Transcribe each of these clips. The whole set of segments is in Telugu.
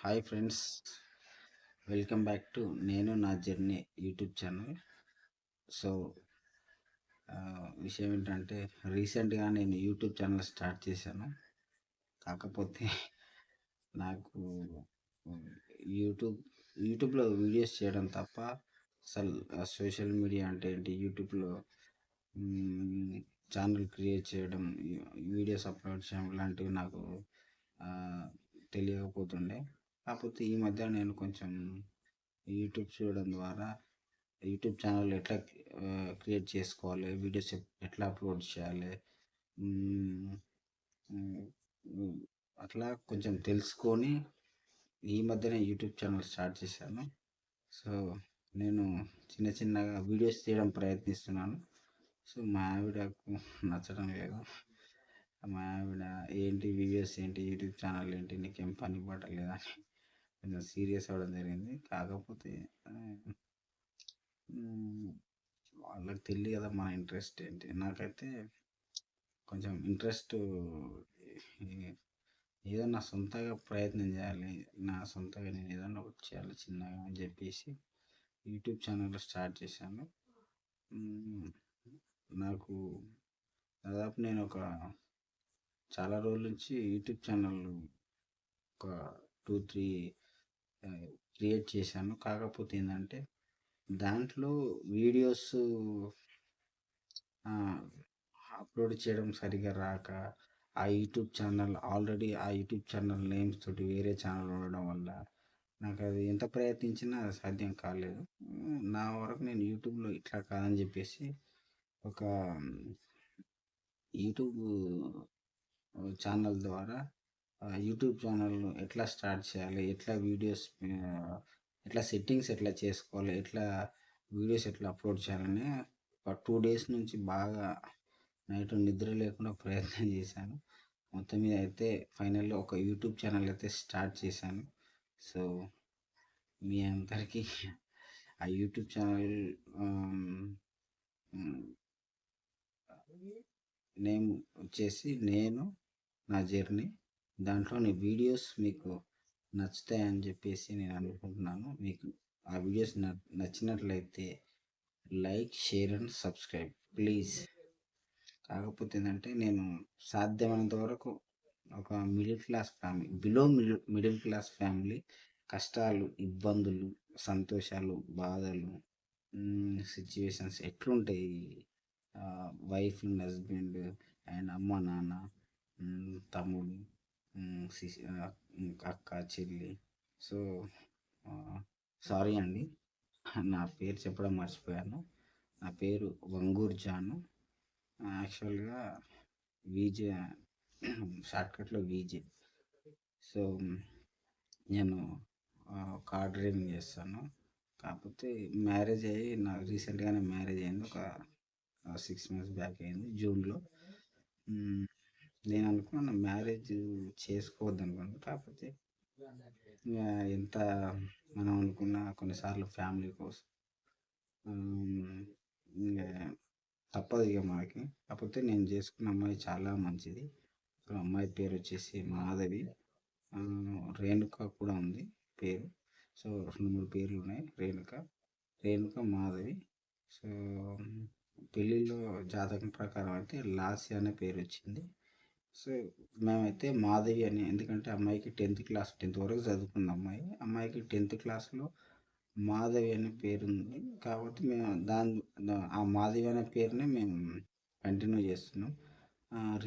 Hi friends, welcome back to నేను నా జర్నీ యూట్యూబ్ ఛానల్. సో విషయం ఏంటంటే రీసెంట్గా నేను యూట్యూబ్ ఛానల్ స్టార్ట్ చేశాను. కాకపోతే నాకు యూట్యూబ్ యూట్యూబ్లో వీడియోస్ చేయడం తప్ప అసలు సోషల్ మీడియా అంటే ఏంటి, యూట్యూబ్లో ఛానల్ క్రియేట్ చేయడం, వీడియోస్ అప్లోడ్ చేయడం లాంటివి నాకు ఆ, తెలియకపోతుండే. కాకపోతే ఈ మధ్య నేను కొంచెం యూట్యూబ్ చూడడం ద్వారా యూట్యూబ్ ఛానల్ ఎట్లా క్రియేట్ చేసుకోవాలి, వీడియోస్ ఎట్లా అప్లోడ్ చేయాలి, మ్మ్, మ్మ్, అట్లా కొంచెం తెలుసుకొని ఈ మధ్యనే యూట్యూబ్ ఛానల్ స్టార్ట్ చేశాను. సో నేను చిన్న చిన్నగా వీడియోస్ తీయడం ప్రయత్నిస్తున్నాను. సో మా ఆవిడకు నచ్చడం లేదు. మా ఆవిడ ఏంటి వీడియోస్ ఏంటి, యూట్యూబ్ ఛానల్ ఏంటి, నీకేం పని పడలేదా అని కొంచెం సీరియస్ అవ్వడం జరిగింది. కాకపోతే వాళ్ళకి తెలియదు కదా మన ఇంట్రెస్ట్ ఏంటి. నాకైతే కొంచెం ఇంట్రెస్ట్ ఏదన్నా సొంతగా ప్రయత్నం చేయాలి, నా సొంతగా నేను ఏదన్నా ఒకటి చేయాలి చిన్నగా అని చెప్పేసి యూట్యూబ్ ఛానల్ స్టార్ట్ చేశాను. నాకు దాదాపు నేను చాలా రోజుల నుంచి యూట్యూబ్ ఛానల్ ఒక 2-3 క్రియేట్ చేశాను. కాకపోతే ఏంటంటే దాంట్లో వీడియోస్ అప్లోడ్ చేయడం సరిగా రాక, ఆ యూట్యూబ్ ఛానల్ ఆల్రెడీ ఆ యూట్యూబ్ ఛానల్ నేమ్స్ తోటి వేరే ఛానల్ ఉండడం వల్ల నాకు అది ఎంత ప్రయత్నించినా అది సాధ్యం కాలేదు. నా వరకు నేను యూట్యూబ్లో ఇట్లా కాదని చెప్పేసి ఒక యూట్యూబ్ ఛానల్ ద్వారా యూట్యూబ్ ఛానల్ ఎట్లా స్టార్ట్ చేయాలి, ఎట్లా వీడియోస్ ఎట్లా సెట్టింగ్స్ ఎట్లా చేసుకోవాలి, ఎట్లా వీడియోస్ ఎట్లా అప్లోడ్ చేయాలని ఒక 2 డేస్ నుంచి బాగా నైట్ నిద్ర లేకుండా ప్రయత్నం చేశాను. మొత్తం మీద అయితే ఫైనల్లో ఒక యూట్యూబ్ ఛానల్ అయితే స్టార్ట్ చేశాను. సో మీ అందరికీ ఆ యూట్యూబ్ ఛానల్ నేమ్ వచ్చేసి నేను నా జర్నీ. దాంట్లోని వీడియోస్ మీకు నచ్చుతాయని చెప్పేసి నేను అనుకుంటున్నాను. మీకు ఆ వీడియోస్ నచ్చినట్లయితే like, share and subscribe please. కాకపోతే ఏంటంటే నేను సాధ్యమైనంత వరకు ఒక middle class family, below middle class family కష్టాలు, ఇబ్బందులు, సంతోషాలు, బాధలు, సిచ్యువేషన్స్ ఎట్లుంటాయి, వైఫ్ అండ్ హస్బెండ్ అండ్ అమ్మ నాన్న, తమ్ముడు, అక్క చెల్లి. సో సారీ అండి, నా పేరు చెప్పడం మర్చిపోయాను. నా పేరు వంగూర్ జాను. యాక్చువల్గా విజే, షార్ట్కట్లో విజే. సో నేను కార్ డ్రైవింగ్ చేస్తాను. కాకపోతే మ్యారేజ్ అయ్యి నాకు రీసెంట్గానే మ్యారేజ్ అయింది. ఒక 6 months బ్యాక్ అయింది, జూన్లో. నేను అనుకున్నాను మ్యారేజ్ చేసుకోవద్దు అనుకున్నాను. కాకపోతే ఎంత మనం అనుకున్న కొన్నిసార్లు ఫ్యామిలీ కోసం తప్పదు ఇక మనకి. కాకపోతే నేను చేసుకున్న అమ్మాయి చాలా మంచిది. అమ్మాయి పేరు వచ్చేసి మాధవి. రేణుక కూడా ఉంది పేరు. సో 2-3 పేర్లు ఉన్నాయి, రేణుక మాధవి. సో పెళ్ళిళ్ళలో జాతకం ప్రకారం అయితే లాస్య అనే పేరు వచ్చింది. సో మేమైతే మాధవి అని, ఎందుకంటే అమ్మాయికి 10th వరకు చదువుకున్న అమ్మాయికి 10th క్లాస్లో మాధవి అనే పేరు ఉంది. కాబట్టి మేము ఆ మాధవి అనే పేరునే మేము కంటిన్యూ చేస్తున్నాం.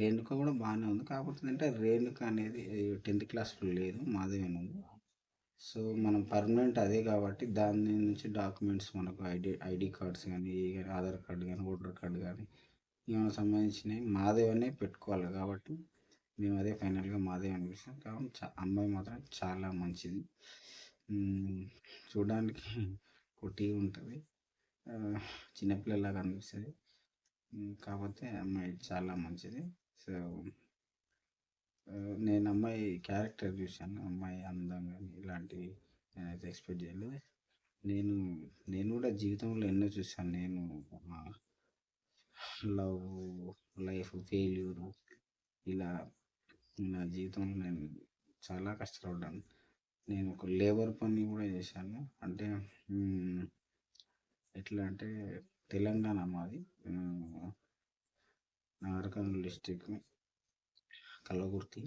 రేణుక కూడా బాగానే ఉంది. కాకపోతే అంటే రేణుక అనేది 10th క్లాస్లో లేదు, మాధవి అని ఉంది. సో మనం పర్మనెంట్ అదే కాబట్టి దాని నుంచి డాక్యుమెంట్స్ మనకు ఐడి కార్డ్స్ కానీ, ఆధార్ కార్డు కానీ, ఓటర్ కార్డు కానీ ఏమైనా సంబంధించినవి మాధవి అనే పెట్టుకోవాలి. కాబట్టి మేము అదే ఫైనల్గా మాధవి అనిపిస్తాం. కాబట్టి అమ్మాయి మాత్రం చాలా మంచిది. చూడడానికి పొట్టిగా ఉంటుంది, చిన్నపిల్లలాగా అనిపిస్తుంది. కాకపోతే అమ్మాయి చాలా మంచిది. సో నేను అమ్మాయి క్యారెక్టర్ చూశాను, అమ్మాయి అందంగా ఇలాంటివి నేనైతే ఎక్స్పెక్ట్ చేయలేదు. నేను కూడా జీవితంలో ఎన్నో చూశాను. నేను లవ్, లైఫ్ ఫెయిల్యూరు, ఇలా నా జీవితంలో నేను చాలా కష్టపడ్డాను. నేను ఒక లేబర్ పని కూడా చేశాను. అంటే హ్మ్, ఎట్లా అంటే తెలంగాణ మాది. హ్మ్, నాగర్ డిస్టిక్ కల్లకుర్తి.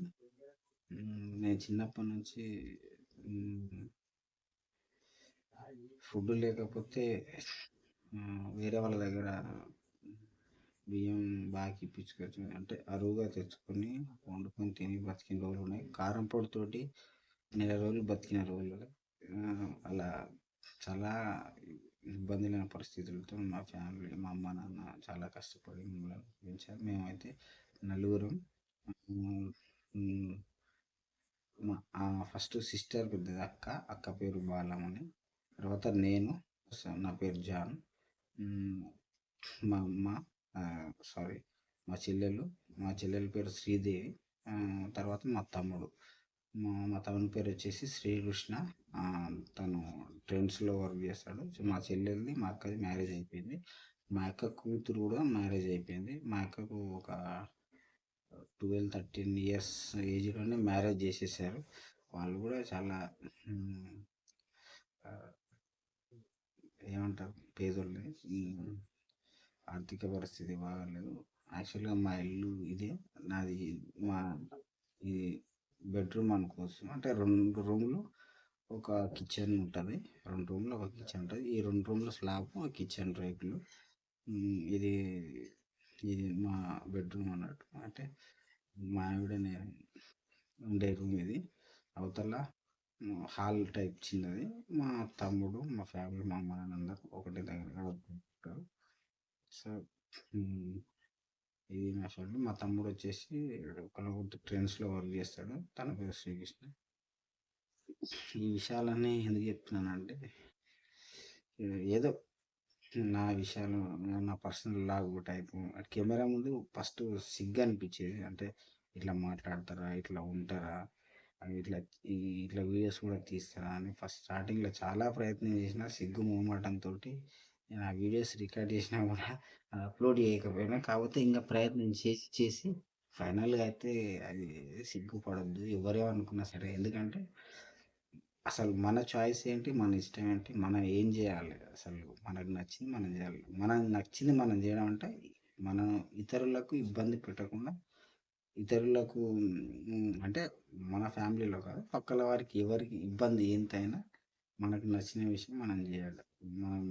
నేను చిన్నప్పటి నుంచి హ్మ్, ఫుడ్ లేకపోతే వేరే వాళ్ళ దగ్గర బియ్యం బాగా ఇప్పించుకోవచ్చు, అంటే అరువుగా తెచ్చుకొని వండుకొని తిని బతికిన రోజులు ఉన్నాయి. కారం పొడితోటి నెల రోజులు బతికిన రోజులు. అలా చాలా ఇబ్బందులైన పరిస్థితులతో మా ఫ్యామిలీ, మా అమ్మ నాన్న చాలా కష్టపడి మమ్మల్ని పెంచారు. మేమైతే నలుగురం. ఉమ్, ఉమ్, మా ఫస్ట్ సిస్టర్ పెద్దది అక్క. అక్క పేరు బాలమని. తర్వాత నేను, నా పేరు జాన్. ఉమ్, మా అమ్మ, సారీ, మా చెల్లెలు, మా చెల్లెల పేరు శ్రీదేవి. ఆ, తర్వాత మా తమ్ముడు, మా తమ్ముని పేరు వచ్చేసి శ్రీకృష్ణ. ఆ, తను ట్రైన్స్లో వర్క్ చేస్తాడు. సో మా చెల్లెల్ది, మా అక్కది మ్యారేజ్ అయిపోయింది. మా అక్క కూతురు కూడా మ్యారేజ్ అయిపోయింది. మా అక్కకు ఒక 12-13 ఇయర్స్ ఏజ్లోనే మ్యారేజ్ చేసేసారు. వాళ్ళు కూడా చాలా ఉమ్, ఆ, ఏమంటారు, పేదోళ్ళే. ఆర్థిక పరిస్థితి బాగాలేదు. యాక్చువల్గా మా ఇల్లు ఇదే. నాది మా ఈ బెడ్రూమ్ అనుకోవచ్చు. అంటే 2 రూమ్లు ఒక కిచెన్ ఉంటుంది. 2 రూమ్లు ఒక కిచెన్ ఉంటుంది. ఈ 2 రూమ్ల స్లాబ్, ఒక కిచెన్ రేకులు. ఇది ఇది మా బెడ్రూమ్ అన్నట్టు. అంటే మా ఆవిడ నేను ఉండే రూమ్ ఇది. అవతల హాల్ టైప్ చిన్నది. మా తమ్ముడు, మా ఫ్యామిలీ, మా అమ్మ నాన్న అందరూ ఒకటే దగ్గర ఉంటారు. సో ఇది మా ఫ్యామిలీ. మా తమ్ముడు వచ్చేసి కలగుర్తి ట్రైన్స్లో వర్క్ చేస్తాడు. తన పేరు శ్రీకృష్ణ. ఈ విషయాలన్నీ ఎందుకు చెప్తున్నానంటే ఏదో నా విషయాలు, నా పర్సనల్ లాగ్ టైపు. కెమెరా ముందు ఫస్ట్ సిగ్గు అనిపించేది. అంటే ఇట్లా మాట్లాడతారా, ఇట్లా ఉంటారా, ఇట్లా ఇట్లా వీడియోస్ కూడా తీస్తారా అని ఫస్ట్ స్టార్టింగ్లో చాలా ప్రయత్నం చేసిన. సిగ్గు మొహమాటంతో నేను ఆ వీడియోస్ రికార్డ్ చేసినా కూడా అప్లోడ్ చేయకపోయినా. కాకపోతే ఇంకా ప్రయత్నం చేసి చేసి ఫైనల్గా అయితే అది సిగ్గుపడద్దు ఎవరేమనుకున్నా సరే. ఎందుకంటే అసలు మన చాయిస్ ఏంటి, మన ఇష్టం ఏంటి, మనం ఏం చేయాలి, అసలు మనకు నచ్చింది మనం చేయాలి. మనకు నచ్చింది మనం చేయడం అంటే మనం ఇతరులకు ఇబ్బంది పెట్టకుండా, ఇతరులకు అంటే మన ఫ్యామిలీలో కాదు, పక్కల వారికి ఎవరికి ఇబ్బంది ఎంతైనా మనకు నచ్చిన విషయం మనం చేయాలి. మనం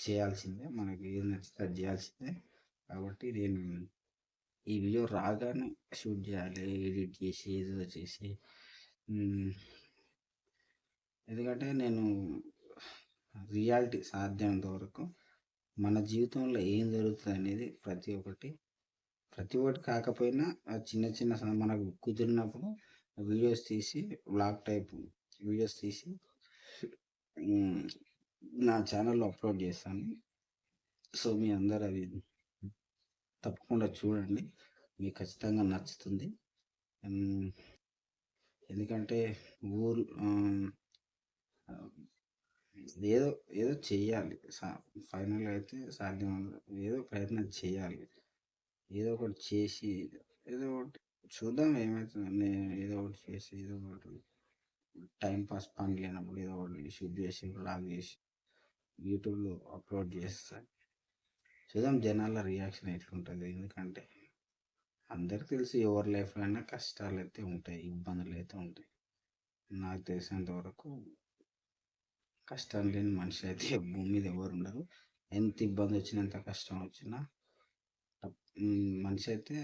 చేయాల్సిందే, మనకి ఏది నచ్చితే అది చేయాల్సిందే. కాబట్టి నేను ఈ వీడియో రాగానే షూట్ చేయాలి, ఎడిట్ చేసి ఏదో చేసి. ఎందుకంటే నేను రియాలిటీ సాధ్యమైనంత వరకు మన జీవితంలో ఏం జరుగుతుంది అనేది ప్రతి ఒక్కటి కాకపోయినా చిన్న చిన్న మనకు కుదిరినప్పుడు వీడియోస్ తీసి, వ్లాగ్ టైప్ వీడియోస్ తీసి నా ఛానల్లో అప్లోడ్ చేస్తాను. సో మీ అందరు అవి తప్పకుండా చూడండి, మీకు ఖచ్చితంగా నచ్చుతుంది. ఎందుకంటే ఊరు ఏదో ఏదో చెయ్యాలి. ఫైనల్గా అయితే సాధ్యం, ఏదో ప్రయత్నం చేయాలి. ఏదో ఒకటి చేసి, ఏదో ఒకటి చూద్దాం ఏమవుతుంది. నేను ఏదో ఒకటి చేసి, ఏదో ఒకటి టైం పాస్ పని లేనప్పుడు ఏదో ఒకటి షూట్ చేసి, బ్లాగ్ చేసి యూట్యూబ్లో అప్లోడ్ చేస్తాను. చూద్దాం జనాల రియాక్షన్ ఎట్లుంటుంది. ఎందుకంటే అందరికి తెలుసు ఎవరి లైఫ్లో అయినా కష్టాలు అయితే ఉంటాయి, ఇబ్బందులు అయితే ఉంటాయి. నాకు తెలిసినంత వరకు కష్టం లేని మనిషి అయితే భూమి మీద ఎవరు ఉండరు. ఎంత ఇబ్బంది వచ్చినా, ఎంత కష్టం వచ్చినా మనిషి అయితే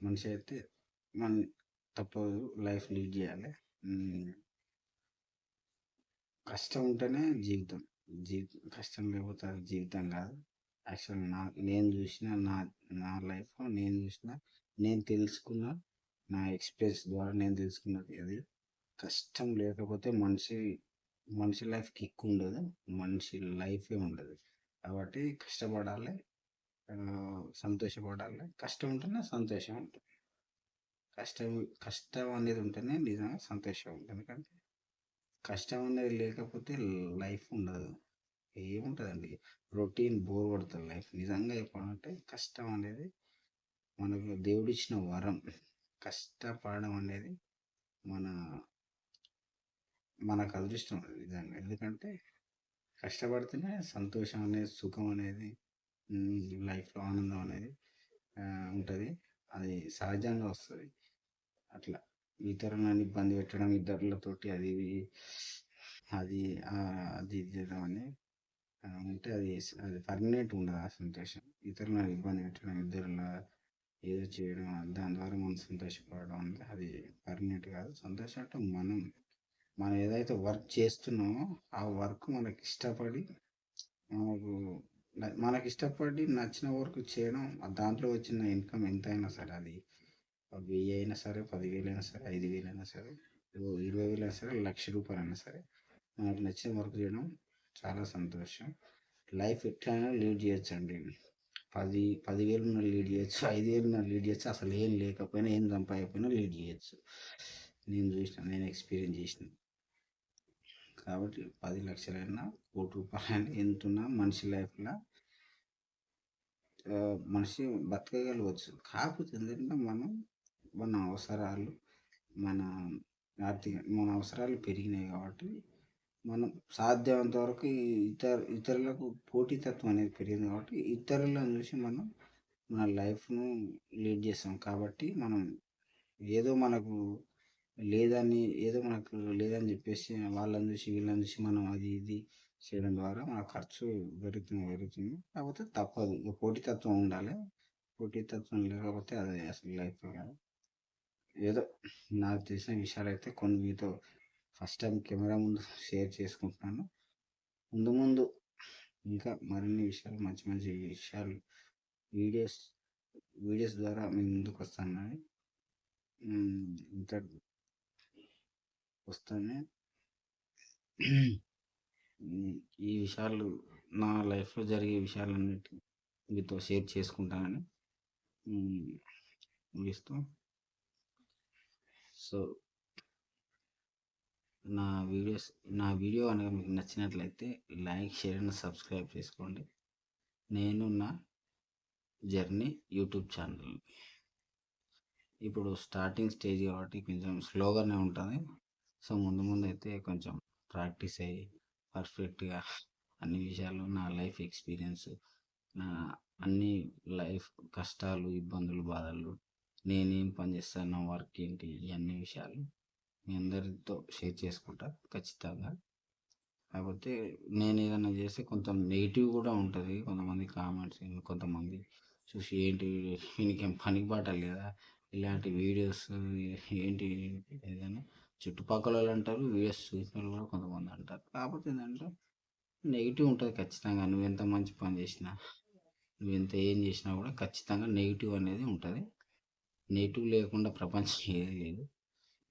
మనిషి అయితే మన తప్పదు, లైఫ్ లీడ్ చేయాలి. కష్టం ఉంటేనే జీవితం. కష్టం లేకపోతే అది జీవితం కాదు. యాక్చువల్ నేను చూసిన నా లైఫ్ నేను చూసిన, నేను తెలుసుకున్న, నా ఎక్స్పీరియన్స్ ద్వారా నేను తెలుసుకున్నది అది. కష్టం లేకపోతే మనిషి లైఫ్ కిక్ ఉండదు, మనిషి లైఫే ఉండదు. కాబట్టి కష్టపడాలి, సంతోషపడాలి. కష్టం ఉంటేనే సంతోషం ఉంటుంది. కష్టం కష్టం అనేది ఉంటేనే నిజంగా సంతోషం ఉంటుంది. ఎందుకంటే కష్టం అనేది లేకపోతే లైఫ్ ఉండదు, ఏముంటుందండి. రొటీన్ బోర్ కొడుతుంది లైఫ్. నిజంగా చెప్పాలంటే కష్టం అనేది మనకు దేవుడిచ్చిన వరం. కష్టపడడం అనేది మన మనకు అదృష్టం అది నిజంగా. ఎందుకంటే కష్టపడితేనే సంతోషం అనేది, సుఖం అనేది, లైఫ్‌లో ఆనందం అనేది ఉంటది. అది సహజంగా వస్తది. అట్లా ఇతరులని ఇబ్బంది పెట్టడం, ఇతరులతోటి అది అది అది ఇది చేయడం అని ఉంటే అది పర్మనెంట్ ఉండదు ఆ సంతోషం. ఇతరులను ఇబ్బంది పెట్టడం, ఇతరుల ఏదో చేయడం, దాని ద్వారా మనం సంతోషపడడం అంటే అది పర్మనెంట్ కాదు. సంతోషం అంటే మనం ఏదైతే వర్క్ చేస్తున్నామో ఆ వర్క్ మనకి ఇష్టపడి మనకు మనకి ఇష్టపడి నచ్చిన వర్క్ చేయడం, దాంట్లో వచ్చిన ఇన్కమ్ ఎంతైనా సరే, అది 1000 అయినా సరే, 10,000 అయినా సరే, 5,000 అయినా సరే, 20,000 అయినా సరే, ₹1,00,000 అయినా సరే, మనకు నచ్చిన వర్క్ చేయడం చాలా సంతోషం. లైఫ్ ఎట్లైనా లీడ్ చేయొచ్చండి. 10,000 ఉన్న లీడ్ చేయొచ్చు, 5,000 ఉన్న లీడ్ చేయొచ్చు, అసలు ఏం లేకపోయినా, ఏం సంపాదకపోయినా లీడ్ చేయొచ్చు. నేను ఎక్స్పీరియన్స్ చేసిన. కాబట్టి 10,00,000 ₹1,00,000 ఎంతున్నా మనిషి లైఫ్‌లో మనిషి బతకగలగవచ్చు. కాకపోతే ఏంటంటే మన అవసరాలు, మన మన అవసరాలు పెరిగినాయి కాబట్టి మనం సాధ్యమైనంత వరకు ఇతరులకు పోటీతత్వం అనేది పెరిగింది కాబట్టి ఇతరులను చూసి మనం మన లైఫ్‌ను లీడ్ చేస్తాం. కాబట్టి మనం ఏదో మనకు ఏదో మనకు లేదని చెప్పేసి వాళ్ళని చూసి, వీళ్ళని చూసి మనం అది ఇది చేయడం ద్వారా మన ఖర్చు పెరుగుతుంది. కాకపోతే తప్పదు. పోటీతత్వం ఉండాలి. పోటీతత్వం లేకపోతే అది అసలు లైఫ్ కాదు. ఏదో నాకు తెలిసిన విషయాలైతే కొన్ని మీతో ఫస్ట్ టైం కెమెరా ముందు షేర్ చేసుకుంటున్నాను. ముందు ముందు ఇంకా మరిన్ని విషయాలు, మంచి మంచి విషయాలు, వీడియోస్ వీడియోస్ ద్వారా మీ ముందుకు వస్తానని ఇంత వస్తానే ఈ విషయాలు నా లైఫ్‌లో జరిగే విషయాలన్నిటి మీతో షేర్ చేసుకుంటానని ముగిస్తూ, సో నా వీడియో కనుక మీకు నచ్చినట్లయితే లైక్, షేర్ అండ్ సబ్స్క్రైబ్ చేసుకోండి. నేను నా జర్నీ యూట్యూబ్ ఛానల్ ఇప్పుడు స్టార్టింగ్ స్టేజ్ కాబట్టి కొంచెం స్లోగానే ఉంటుంది. సో ముందు ముందు అయితే కొంచెం ప్రాక్టీస్ అయ్యి పర్ఫెక్ట్‌గా అన్ని విషయాలు, నా లైఫ్ ఎక్స్పీరియన్స్, నా అన్ని లైఫ్ కష్టాలు, ఇబ్బందులు, బాధలు, నేనేం పని చేస్తాను, నా వర్క్ ఏంటి, ఇవన్నీ విషయాలు మీ అందరితో షేర్ చేసుకుంటా ఖచ్చితంగా. కాకపోతే నేను ఏదైనా చేస్తే కొంచెం నెగిటివ్ కూడా ఉంటుంది. కొంతమంది కామెంట్స్, కొంతమంది చూసి ఏంటి వీనికేం పనికి బాట లేదా, ఇలాంటి వీడియోస్ ఏంటి ఏదైనా చుట్టుపక్కల వాళ్ళు అంటారు, వీడియోస్ చూసిన వాళ్ళు కూడా కొంతమంది అంటారు. కాకపోతే ఏంటంటే నెగిటివ్ ఉంటుంది ఖచ్చితంగా. నువ్వెంత మంచి పని చేసినా, నువ్వెంత ఏం చేసినా కూడా ఖచ్చితంగా నెగిటివ్ అనేది ఉంటుంది. నెగిటివ్ లేకుండా ప్రపంచం ఏది లేదు.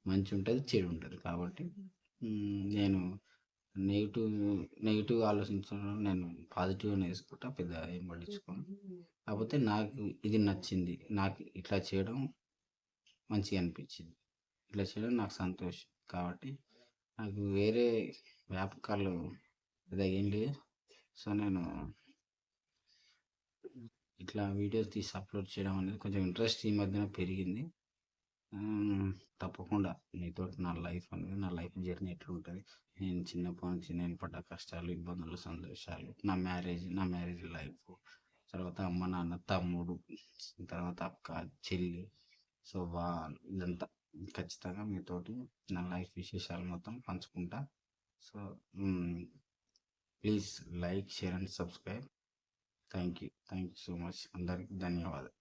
మంచి ఉంటుంది, చెడు ఉంటుంది. కాబట్టి నేను నెగిటివ్ నెగిటివ్ ఆలోచించడం నేను పాజిటివ్గానే తీసుకుంటా. పెద్ద ఏం పట్టించుకోను. కాకపోతే నాకు ఇది నచ్చింది, నాకు ఇట్లా చేయడం మంచిగా అనిపించింది, ఇట్లా చేయడం నాకు సంతోషం. కాబట్టి నాకు వేరే వ్యాపకాలు పెద్దగా ఏం లేదు. సో నేను ఇట్లా వీడియోస్ తీసి అప్లోడ్ చేయడం అనేది కొంచెం ఇంట్రెస్ట్ ఈ మధ్యన పెరిగింది. తప్పకుండా నీతోటి నా లైఫ్ జర్నీ ఎట్లుంటుంది, నేను చిన్నప్పటి నుంచి నేను పడ్డ కష్టాలు, ఇబ్బందులు, సంతోషాలు, నా మ్యారేజ్ లైఫ్, తర్వాత అమ్మ, నాన్న, తమ్ముడు, తర్వాత అక్క, చెల్లి, సో ఇదంతా ఖచ్చితంగా మీతోటి నా లైఫ్ విశేషాలు మొత్తం పంచుకుంటా. So please like, share and subscribe. Thank you so much. అందరికి ధన్యవాదాలు.